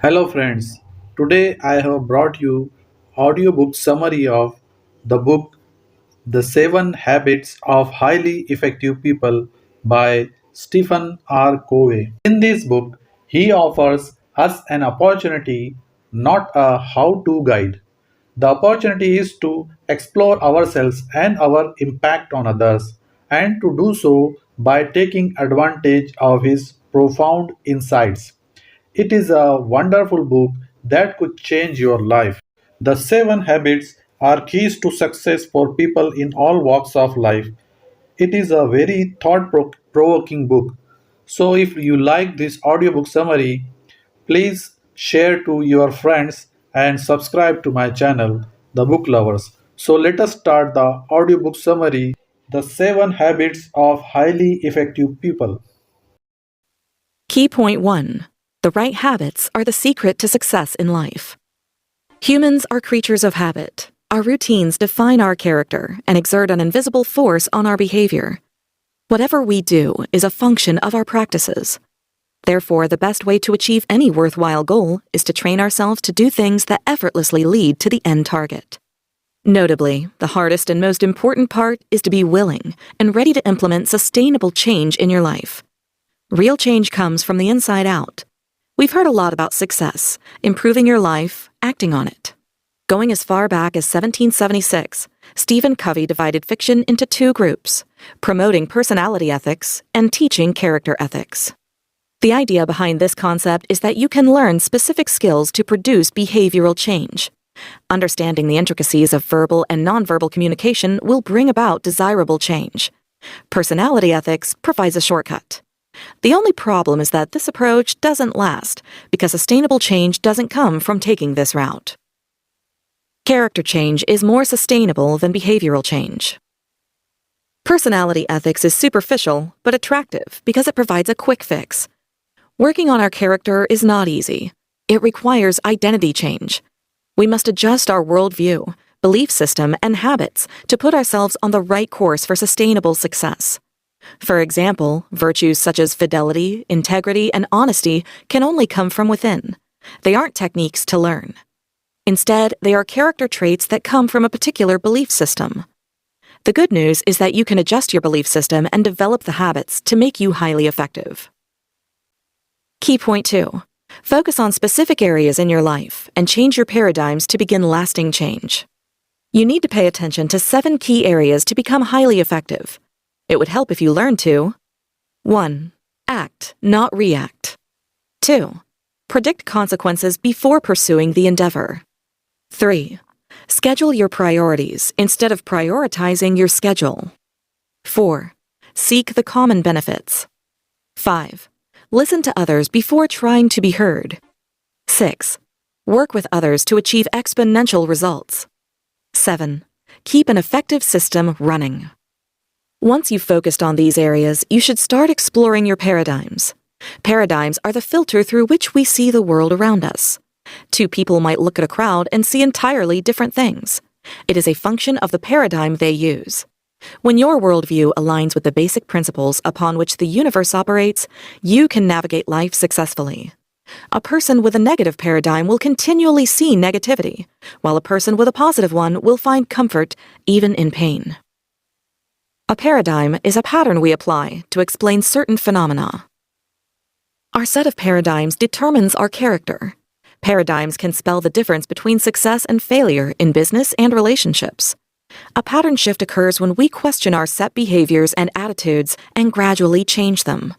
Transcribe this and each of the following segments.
Hello friends. Today I have brought you audiobook summary of the book The 7 Habits of Highly Effective People by Stephen R. Covey. In this book, he offers us an opportunity, not a how-to guide. The opportunity is to explore ourselves and our impact on others, and to do so by taking advantage of his profound insights. It is a wonderful book that could change your life. The 7 habits are keys to success for people in all walks of life. It is a very thought provoking book. So, if you like this audiobook summary, please share to your friends and subscribe to my channel, The Book Lovers. So, let us start the audiobook summary The 7 Habits of Highly Effective People. Key point 1. The right habits are the secret to success in life. Humans are creatures of habit. Our routines define our character and exert an invisible force on our behavior. Whatever we do is a function of our practices. Therefore, the best way to achieve any worthwhile goal is to train ourselves to do things that effortlessly lead to the end target. Notably, the hardest and most important part is to be willing and ready to implement sustainable change in your life. Real change comes from the inside out. We've heard a lot about success, improving your life, acting on it. Going as far back as 1776, Stephen Covey divided fiction into two groups, promoting personality ethics and teaching character ethics. The idea behind this concept is that you can learn specific skills to produce behavioral change. Understanding the intricacies of verbal and nonverbal communication will bring about desirable change. Personality ethics provides a shortcut. The only problem is that this approach doesn't last because sustainable change doesn't come from taking this route. Character change is more sustainable than behavioral change. Personality ethics is superficial but attractive because it provides a quick fix. Working on our character is not easy. It requires identity change. We must adjust our worldview, belief system, and habits to put ourselves on the right course for sustainable success. For example, virtues such as fidelity, integrity, and honesty can only come from within. They aren't techniques to learn. Instead, they are character traits that come from a particular belief system. The good news is that you can adjust your belief system and develop the habits to make you highly effective. Key point 2. Focus on specific areas in your life and change your paradigms to begin lasting change. You need to pay attention to 7 key areas to become highly effective. It would help if you learned to 1. Act, not react. 2. Predict consequences before pursuing the endeavor. 3. Schedule your priorities instead of prioritizing your schedule. 4. Seek the common benefits. 5. Listen to others before trying to be heard. 6. Work with others to achieve exponential results. 7. Keep an effective system running. Once you've focused on these areas, you should start exploring your paradigms. Paradigms are the filter through which we see the world around us. Two people might look at a crowd and see entirely different things. It is a function of the paradigm they use. When your worldview aligns with the basic principles upon which the universe operates, you can navigate life successfully. A person with a negative paradigm will continually see negativity, while a person with a positive one will find comfort even in pain. A paradigm is a pattern we apply to explain certain phenomena. Our set of paradigms determines our character. Paradigms can spell the difference between success and failure in business and relationships. A pattern shift occurs when we question our set behaviors and attitudes and gradually change them.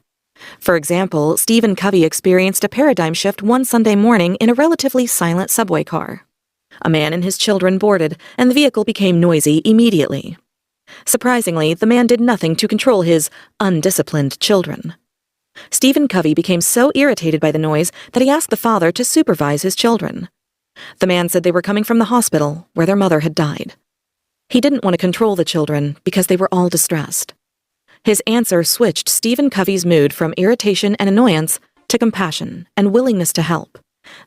For example, Stephen Covey experienced a paradigm shift one Sunday morning in a relatively silent subway car. A man and his children boarded, and the vehicle became noisy immediately. Surprisingly, the man did nothing to control his undisciplined children. Stephen Covey became so irritated by the noise that he asked the father to supervise his children. The man said they were coming from the hospital where their mother had died. He didn't want to control the children because they were all distressed. His answer switched Stephen Covey's mood from irritation and annoyance to compassion and willingness to help.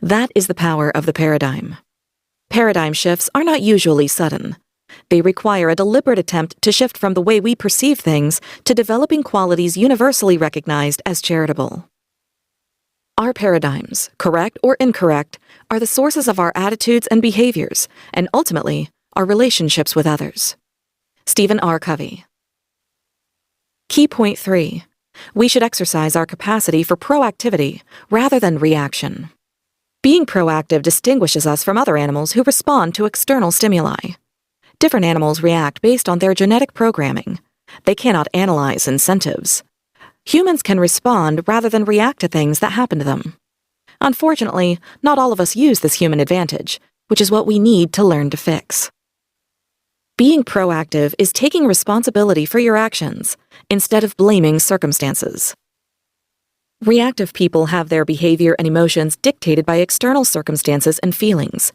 That is the power of the paradigm. Paradigm shifts are not usually sudden. They require a deliberate attempt to shift from the way we perceive things to developing qualities universally recognized as charitable. Our paradigms, correct or incorrect, are the sources of our attitudes and behaviors, and ultimately, our relationships with others. Stephen Covey. Key point 3. We should exercise our capacity for proactivity rather than reaction. Being proactive distinguishes us from other animals who respond to external stimuli. Different animals react based on their genetic programming. They cannot analyze incentives. Humans can respond rather than react to things that happen to them. Unfortunately, not all of us use this human advantage, which is what we need to learn to fix. Being proactive is taking responsibility for your actions instead of blaming circumstances. Reactive people have their behavior and emotions dictated by external circumstances and feelings.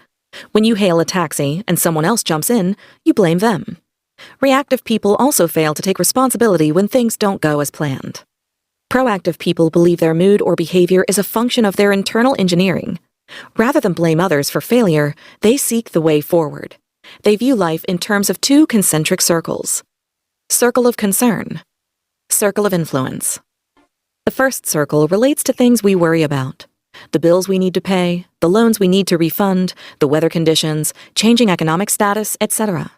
When you hail a taxi and someone else jumps in, you blame them. Reactive people also fail to take responsibility when things don't go as planned. Proactive people believe their mood or behavior is a function of their internal engineering. Rather than blame others for failure, they seek the way forward. They view life in terms of two concentric circles. Circle of concern. Circle of influence. The first circle relates to things we worry about. The bills we need to pay, the loans we need to refund, the weather conditions, changing economic status, etc.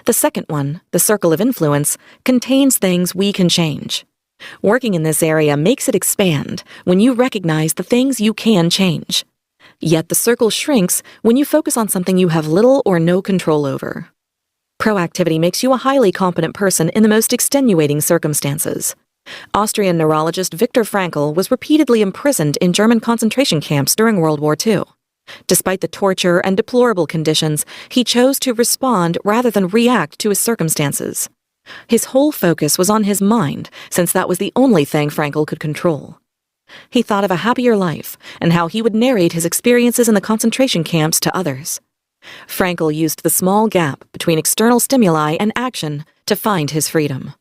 The second one, the circle of influence, contains things we can change. Working in this area makes it expand when you recognize the things you can change. Yet the circle shrinks when you focus on something you have little or no control over. Proactivity makes you a highly competent person in the most extenuating circumstances. Austrian neurologist Viktor Frankl was repeatedly imprisoned in German concentration camps during World War II. Despite the torture and deplorable conditions, he chose to respond rather than react to his circumstances. His whole focus was on his mind, since that was the only thing Frankl could control. He thought of a happier life and how he would narrate his experiences in the concentration camps to others. Frankl used the small gap between external stimuli and action to find his freedom.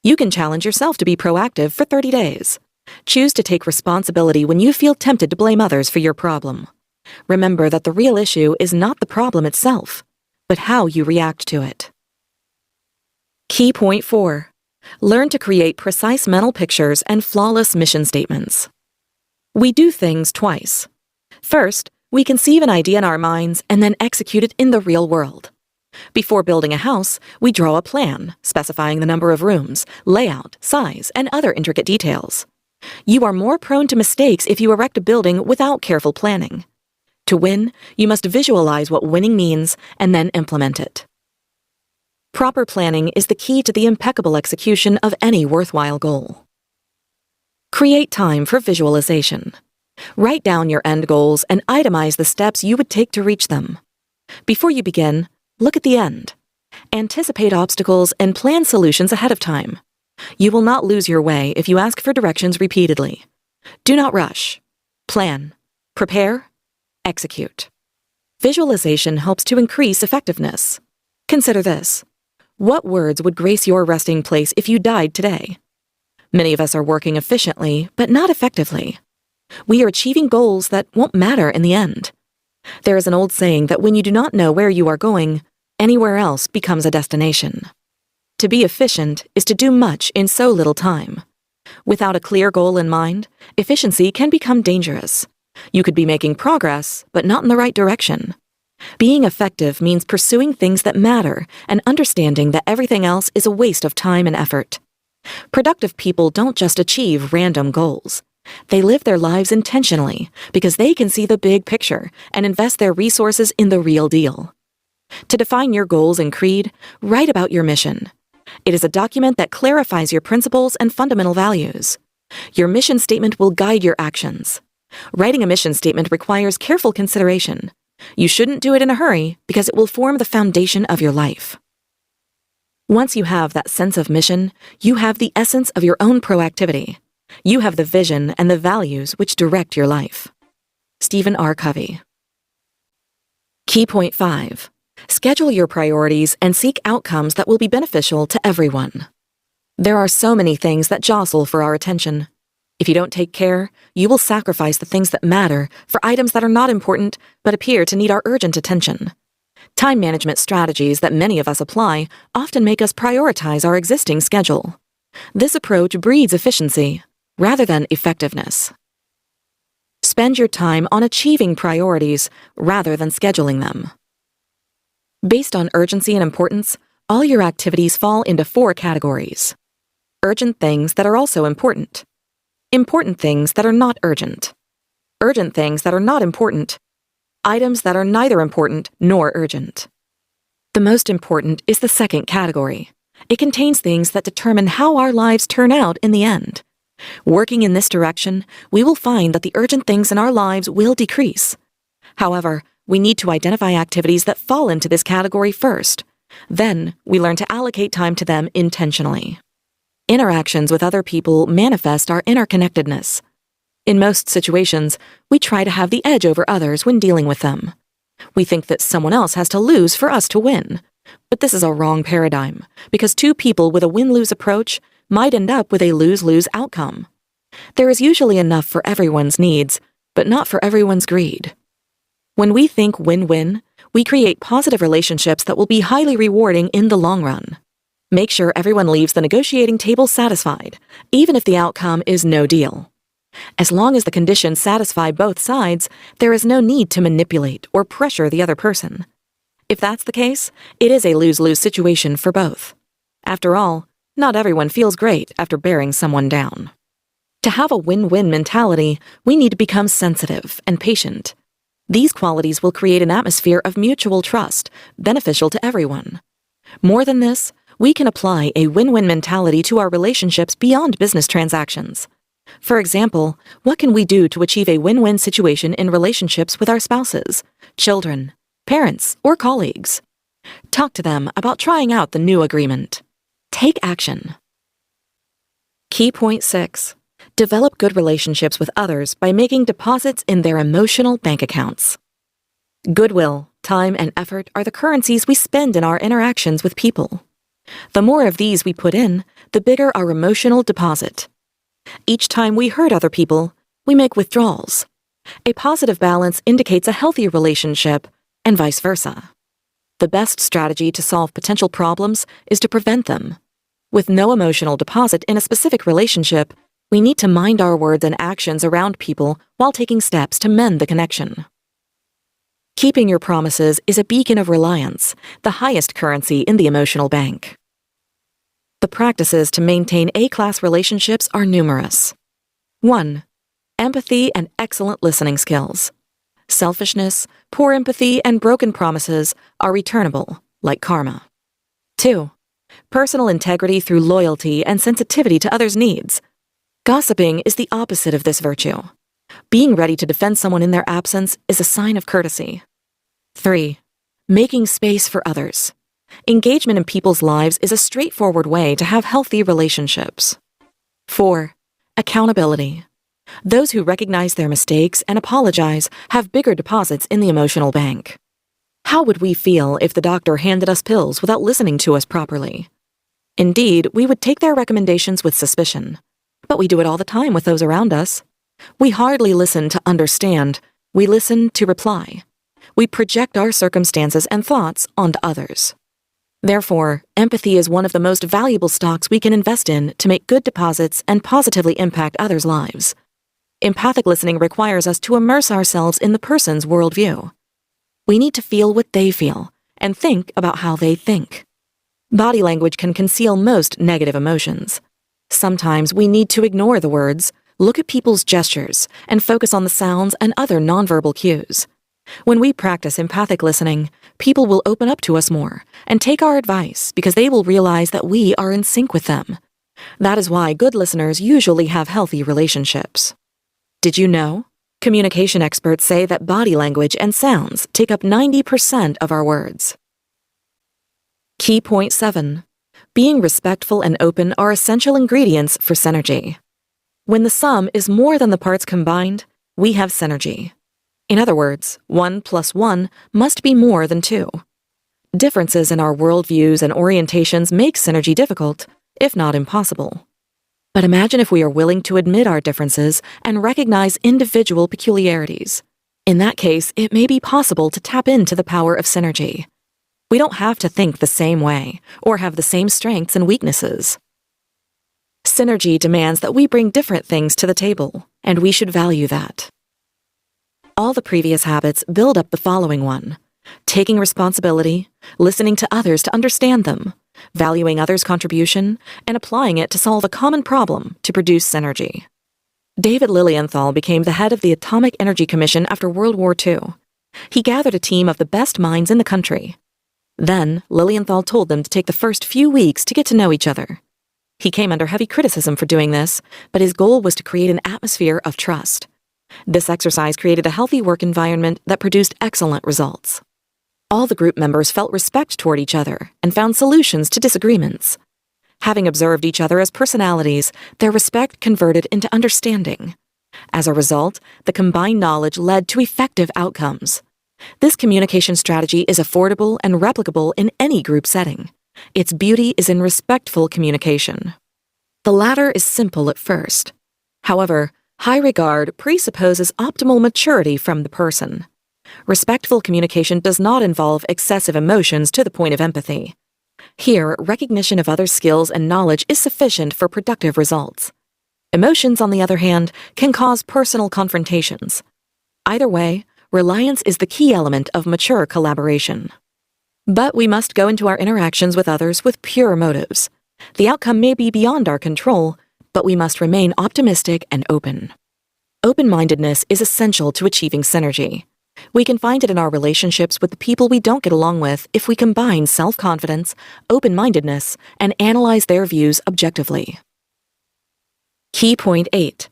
You can challenge yourself to be proactive for 30 days. Choose to take responsibility when you feel tempted to blame others for your problem. Remember that the real issue is not the problem itself, but how you react to it. Key point 4. Learn to create precise mental pictures and flawless mission statements. We do things twice. First, we conceive an idea in our minds and then execute it in the real world. Before building a house, we draw a plan, specifying the number of rooms, layout, size, and other intricate details. You are more prone to mistakes if you erect a building without careful planning. To win, you must visualize what winning means and then implement it. Proper planning is the key to the impeccable execution of any worthwhile goal. Create time for visualization. Write down your end goals and itemize the steps you would take to reach them. Before you begin, look at the end. Anticipate obstacles and plan solutions ahead of time. You will not lose your way if you ask for directions repeatedly. Do not rush. Plan. Prepare. Execute. Visualization helps to increase effectiveness. Consider this. What words would grace your resting place if you died today? Many of us are working efficiently, but not effectively. We are achieving goals that won't matter in the end. There is an old saying that when you do not know where you are going, anywhere else becomes a destination. To be efficient is to do much in so little time. Without a clear goal in mind, efficiency can become dangerous. You could be making progress, but not in the right direction. Being effective means pursuing things that matter and understanding that everything else is a waste of time and effort. Productive people don't just achieve random goals. They live their lives intentionally because they can see the big picture and invest their resources in the real deal. To define your goals and creed, write about your mission. It is a document that clarifies your principles and fundamental values. Your mission statement will guide your actions. Writing a mission statement requires careful consideration. You shouldn't do it in a hurry because it will form the foundation of your life. Once you have that sense of mission, you have the essence of your own proactivity. You have the vision and the values which direct your life. Stephen Covey. Key point 5. Schedule your priorities and seek outcomes that will be beneficial to everyone. There are so many things that jostle for our attention. If you don't take care, you will sacrifice the things that matter for items that are not important but appear to need our urgent attention. Time management strategies that many of us apply often make us prioritize our existing schedule. This approach breeds efficiency rather than effectiveness. Spend your time on achieving priorities rather than scheduling them. Based on urgency and importance, all your activities fall into 4 categories. Urgent things that are also important. Important things that are not urgent. Urgent things that are not important. Items that are neither important nor urgent. The most important is the second category. It contains things that determine how our lives turn out in the end. Working in this direction, we will find that the urgent things in our lives will decrease. However, we need to identify activities that fall into this category first. Then, we learn to allocate time to them intentionally. Interactions with other people manifest our interconnectedness. In most situations, we try to have the edge over others when dealing with them. We think that someone else has to lose for us to win. But this is a wrong paradigm, because 2 people with a win-lose approach might end up with a lose-lose outcome. There is usually enough for everyone's needs, but not for everyone's greed. When we think win-win, we create positive relationships that will be highly rewarding in the long run. Make sure everyone leaves the negotiating table satisfied, even if the outcome is no deal. As long as the conditions satisfy both sides, there is no need to manipulate or pressure the other person. If that's the case, it is a lose-lose situation for both. After all, not everyone feels great after bearing someone down. To have a win-win mentality, we need to become sensitive and patient. These qualities will create an atmosphere of mutual trust, beneficial to everyone. More than this, we can apply a win-win mentality to our relationships beyond business transactions. For example, what can we do to achieve a win-win situation in relationships with our spouses, children, parents, or colleagues? Talk to them about trying out the new agreement. Take action. Key point 6. Develop good relationships with others by making deposits in their emotional bank accounts. Goodwill, time, and effort are the currencies we spend in our interactions with people. The more of these we put in, the bigger our emotional deposit. Each time we hurt other people, we make withdrawals. A positive balance indicates a healthy relationship, and vice versa. The best strategy to solve potential problems is to prevent them. With no emotional deposit in a specific relationship, we need to mind our words and actions around people while taking steps to mend the connection. Keeping your promises is a beacon of reliance, the highest currency in the emotional bank. The practices to maintain A-class relationships are numerous. 1. Empathy and excellent listening skills. Selfishness, poor empathy, and broken promises are returnable, like karma. 2. Personal integrity through loyalty and sensitivity to others' needs. Gossiping is the opposite of this virtue. Being ready to defend someone in their absence is a sign of courtesy. 3. Making space for others. Engagement in people's lives is a straightforward way to have healthy relationships. 4. Accountability. Those who recognize their mistakes and apologize have bigger deposits in the emotional bank. How would we feel if the doctor handed us pills without listening to us properly? Indeed, we would take their recommendations with suspicion. But we do it all the time with those around us. We hardly listen to understand, we listen to reply. We project our circumstances and thoughts onto others. Therefore, empathy is one of the most valuable stocks we can invest in to make good deposits and positively impact others' lives. Empathic listening requires us to immerse ourselves in the person's worldview. We need to feel what they feel and think about how they think. Body language can conceal most negative emotions. Sometimes we need to ignore the words, look at people's gestures, and focus on the sounds and other nonverbal cues. When we practice empathic listening, people will open up to us more and take our advice because they will realize that we are in sync with them. That is why good listeners usually have healthy relationships. Did you know? Communication experts say that body language and sounds take up 90% of our words. Key point 7. Being respectful and open are essential ingredients for synergy. When the sum is more than the parts combined, we have synergy. In other words, 1 plus 1 must be more than 2. Differences in our worldviews and orientations make synergy difficult, if not impossible. But imagine if we are willing to admit our differences and recognize individual peculiarities. In that case, it may be possible to tap into the power of synergy. We don't have to think the same way or have the same strengths and weaknesses. Synergy demands that we bring different things to the table, and we should value that. All the previous habits build up the following one: taking responsibility, listening to others to understand them, valuing others' contribution, and applying it to solve a common problem to produce synergy. David Lilienthal became the head of the Atomic Energy Commission after World War II. He gathered a team of the best minds in the country. Then, Lilienthal told them to take the first few weeks to get to know each other. He came under heavy criticism for doing this, but his goal was to create an atmosphere of trust. This exercise created a healthy work environment that produced excellent results. All the group members felt respect toward each other and found solutions to disagreements. Having observed each other as personalities, their respect converted into understanding. As a result, the combined knowledge led to effective outcomes. This communication strategy is affordable and replicable in any group setting. Its beauty is in respectful communication. The latter is simple at first. However, high regard presupposes optimal maturity from the person. Respectful communication does not involve excessive emotions to the point of empathy. Here, recognition of others' skills and knowledge is sufficient for productive results. Emotions, on the other hand, can cause personal confrontations. Either way, reliance is the key element of mature collaboration. But we must go into our interactions with others with pure motives. The outcome may be beyond our control, but we must remain optimistic and open. Open-mindedness is essential to achieving synergy. We can find it in our relationships with the people we don't get along with if we combine self-confidence, open-mindedness, and analyze their views objectively. Key point 8.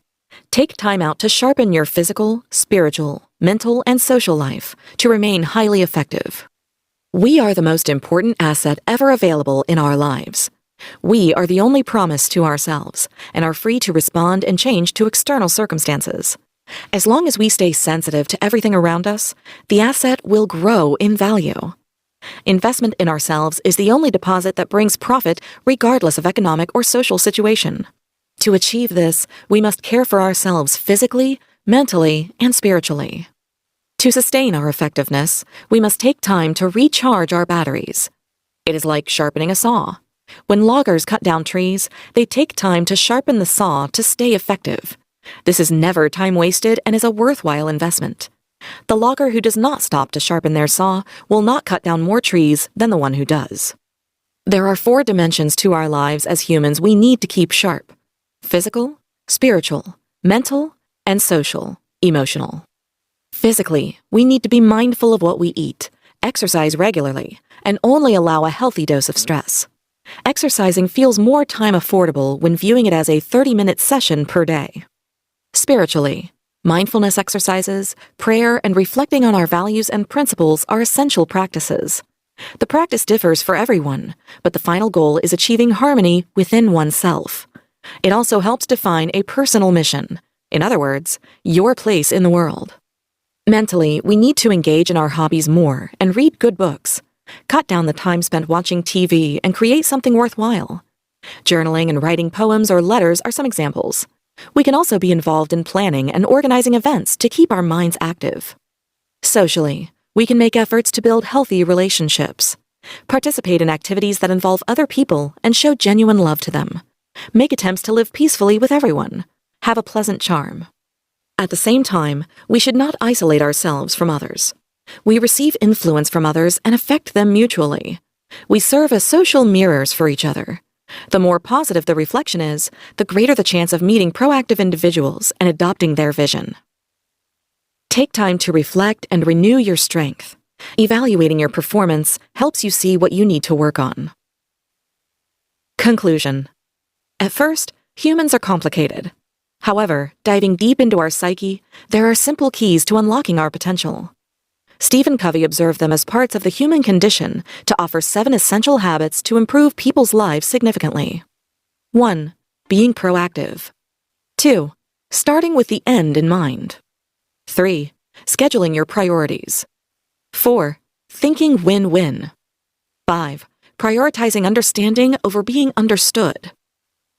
Take time out to sharpen your physical, spiritual, mental, and social life to remain highly effective. We are the most important asset ever available in our lives. We are the only promise to ourselves and are free to respond and change to external circumstances. As long as we stay sensitive to everything around us, the asset will grow in value. Investment in ourselves is the only deposit that brings profit regardless of economic or social situation. To achieve this, we must care for ourselves physically, mentally, and spiritually. To sustain our effectiveness, we must take time to recharge our batteries. It is like sharpening a saw. When loggers cut down trees, they take time to sharpen the saw to stay effective. This is never time wasted and is a worthwhile investment. The logger who does not stop to sharpen their saw will not cut down more trees than the one who does. There are 4 dimensions to our lives as humans we need to keep sharp: physical, spiritual, mental, and social, emotional. Physically, we need to be mindful of what we eat, exercise regularly, and only allow a healthy dose of stress. Exercising feels more time affordable when viewing it as a 30-minute session per day. Spiritually, mindfulness exercises, prayer, and reflecting on our values and principles are essential practices. The practice differs for everyone, but the final goal is achieving harmony within oneself. It also helps define a personal mission, in other words, your place in the world. Mentally, we need to engage in our hobbies more and read good books. Cut down the time spent watching TV and create something worthwhile. Journaling and writing poems or letters are some examples. We can also be involved in planning and organizing events to keep our minds active. Socially, we can make efforts to build healthy relationships. Participate in activities that involve other people and show genuine love to them. Make attempts to live peacefully with everyone. Have a pleasant charm. At the same time, we should not isolate ourselves from others. We receive influence from others and affect them mutually. We serve as social mirrors for each other. The more positive the reflection is, the greater the chance of meeting proactive individuals and adopting their vision. Take time to reflect and renew your strength. Evaluating your performance helps you see what you need to work on. Conclusion. At first, humans are complicated. However, diving deep into our psyche, there are simple keys to unlocking our potential. Stephen Covey observed them as parts of the human condition to offer 7 essential habits to improve people's lives significantly. 1. Being proactive. 2. Starting with the end in mind. 3. Scheduling your priorities. 4. Thinking win-win. 5. Prioritizing understanding over being understood.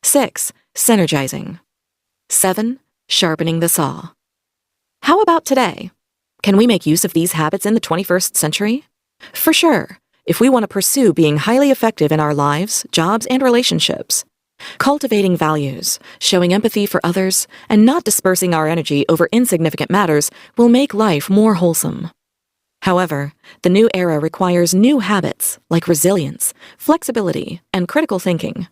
6. Synergizing. 7. Sharpening the saw. How about today? Can we make use of these habits in the 21st century? For sure, if we want to pursue being highly effective in our lives, jobs, and relationships. Cultivating values, showing empathy for others, and not dispersing our energy over insignificant matters will make life more wholesome. However, the new era requires new habits like resilience, flexibility, and critical thinking.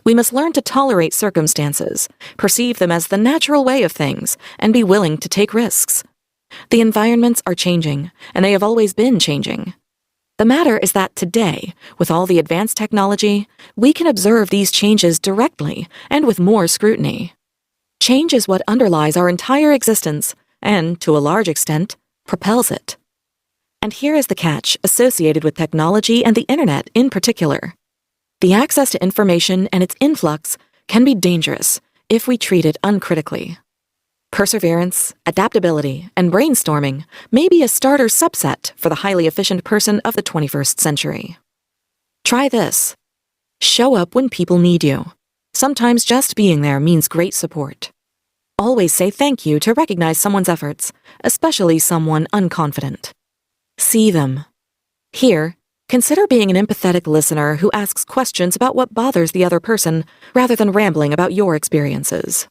We must learn to tolerate circumstances, perceive them as the natural way of things, and be willing to take risks. The environments are changing, and they have always been changing. The matter is that today, with all the advanced technology, we can observe these changes directly and with more scrutiny. Change is what underlies our entire existence and, to a large extent, propels it. And here is the catch associated with technology and the internet in particular. The access to information and its influx can be dangerous if we treat it uncritically. Perseverance, adaptability, and brainstorming may be a starter subset for the highly efficient person of the 21st century. Try this. Show up when people need you. Sometimes just being there means great support. Always say thank you to recognize someone's efforts, especially someone unconfident. See them. Here, consider being an empathetic listener who asks questions about what bothers the other person rather than rambling about your experiences.